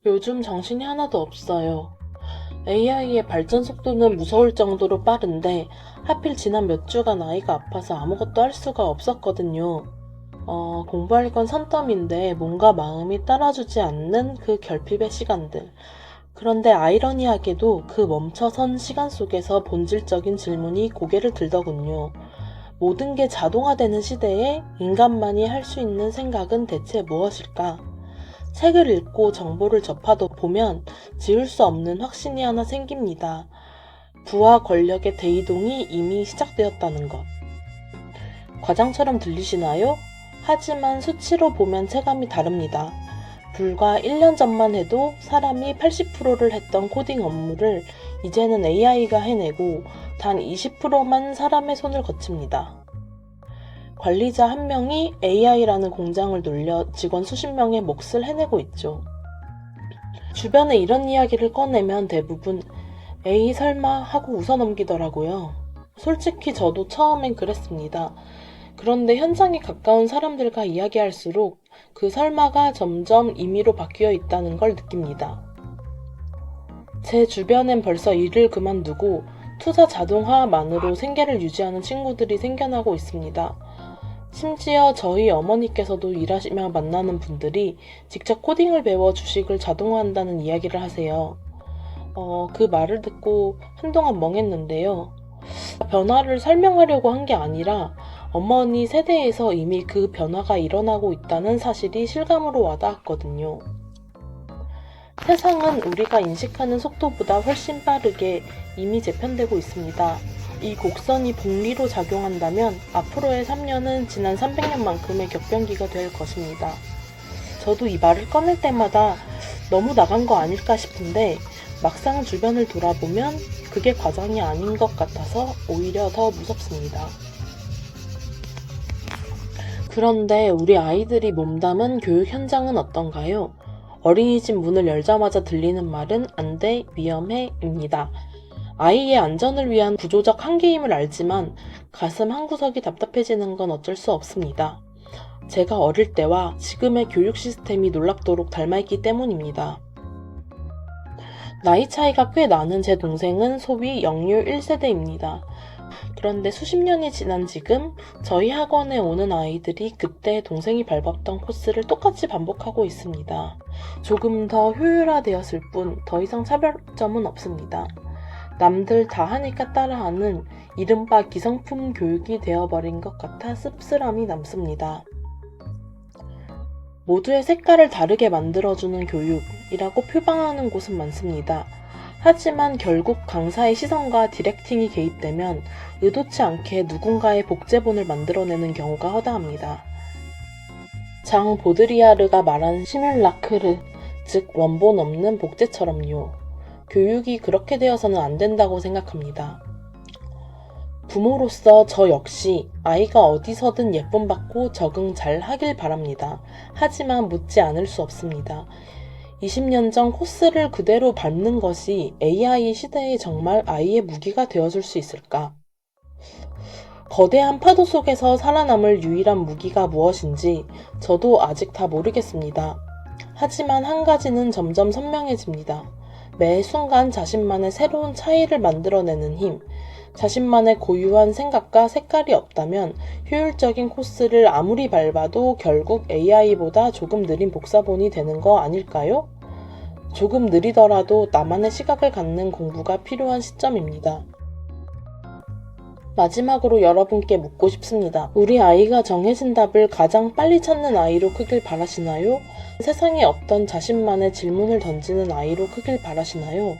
요즘 정신이 하나도 없어요. AI의 발전 속도는 무서울 정도로 빠른데 하필 지난 몇 주간 아이가 아파서 아무것도 할 수가 없었거든요. 공부할 건 산더미인데 뭔가 마음이 따라주지 않는 그 결핍의 시간들. 그런데 아이러니하게도 그 멈춰선 시간 속에서 본질적인 질문이 고개를 들더군요. 모든 게 자동화되는 시대에 인간만이 할 수 있는 생각은 대체 무엇일까? 책을 읽고 정보를 접하다 보면 지울 수 없는 확신이 하나 생깁니다. 부와 권력의 대이동이 이미 시작되었다는 것. 과장처럼 들리시나요? 하지만 수치로 보면 체감이 다릅니다. 불과 1년 전만 해도 사람이 80%를 했던 코딩 업무를 이제는 AI가 해내고 단 20%만 사람의 손을 거칩니다. 관리자 한 명이 AI라는 공장을 돌려 직원 수십 명의 몫을 해내고 있죠. 주변에 이런 이야기를 꺼내면 대부분 에이 설마 하고 웃어넘기더라고요. 솔직히 저도 처음엔 그랬습니다. 그런데 현장에 가까운 사람들과 이야기할수록 그 설마가 점점 임의로 바뀌어 있다는 걸 느낍니다. 제 주변엔 벌써 일을 그만두고 투자 자동화만으로 생계를 유지하는 친구들이 생겨나고 있습니다. 심지어 저희 어머니께서도 일하시며 만나는 분들이 직접 코딩을 배워 주식을 자동화한다는 이야기를 하세요. 그 말을 듣고 한동안 멍했는데요. 변화를 설명하려고 한 게 아니라 어머니 세대에서 이미 그 변화가 일어나고 있다는 사실이 실감으로 와닿았거든요. 세상은 우리가 인식하는 속도보다 훨씬 빠르게 이미 재편되고 있습니다. 이 곡선이 복리로 작용한다면 앞으로의 3년은 지난 300년만큼의 격변기가 될 것입니다. 저도 이 말을 꺼낼 때마다 너무 나간 거 아닐까 싶은데 막상 주변을 돌아보면 그게 과장이 아닌 것 같아서 오히려 더 무섭습니다. 그런데 우리 아이들이 몸담은 교육 현장은 어떤가요? 어린이집 문을 열자마자 들리는 말은 안 돼, 위험해, 입니다. 아이의 안전을 위한 구조적 한계임을 알지만 가슴 한구석이 답답해지는 건 어쩔 수 없습니다. 제가 어릴 때와 지금의 교육 시스템이 놀랍도록 닮아있기 때문입니다. 나이 차이가 꽤 나는 제 동생은 소위 영유 1세대입니다. 그런데 수십 년이 지난 지금 저희 학원에 오는 아이들이 그때 동생이 밟았던 코스를 똑같이 반복하고 있습니다. 조금 더 효율화되었을 뿐 더 이상 차별점은 없습니다. 남들 다 하니까 따라하는 이른바 기성품 교육이 되어버린 것 같아 씁쓸함이 남습니다. 모두의 색깔을 다르게 만들어주는 교육이라고 표방하는 곳은 많습니다. 하지만 결국 강사의 시선과 디렉팅이 개입되면 의도치 않게 누군가의 복제본을 만들어내는 경우가 허다합니다. 장 보드리아르가 말한 시뮬라크르, 즉 원본 없는 복제처럼요. 교육이 그렇게 되어서는 안 된다고 생각합니다. 부모로서 저 역시 아이가 어디서든 예쁨 받고 적응 잘 하길 바랍니다. 하지만 묻지 않을 수 없습니다. 20년 전 코스를 그대로 밟는 것이 AI 시대에 정말 아이의 무기가 되어줄 수 있을까? 거대한 파도 속에서 살아남을 유일한 무기가 무엇인지 저도 아직 다 모르겠습니다. 하지만 한 가지는 점점 선명해집니다. 매 순간 자신만의 새로운 차이를 만들어내는 힘, 자신만의 고유한 생각과 색깔이 없다면 효율적인 코스를 아무리 밟아도 결국 AI보다 조금 느린 복사본이 되는 거 아닐까요? 조금 느리더라도 나만의 시각을 갖는 공부가 필요한 시점입니다. 마지막으로 여러분께 묻고 싶습니다. 우리 아이가 정해진 답을 가장 빨리 찾는 아이로 크길 바라시나요? 세상에 없던 자신만의 질문을 던지는 아이로 크길 바라시나요?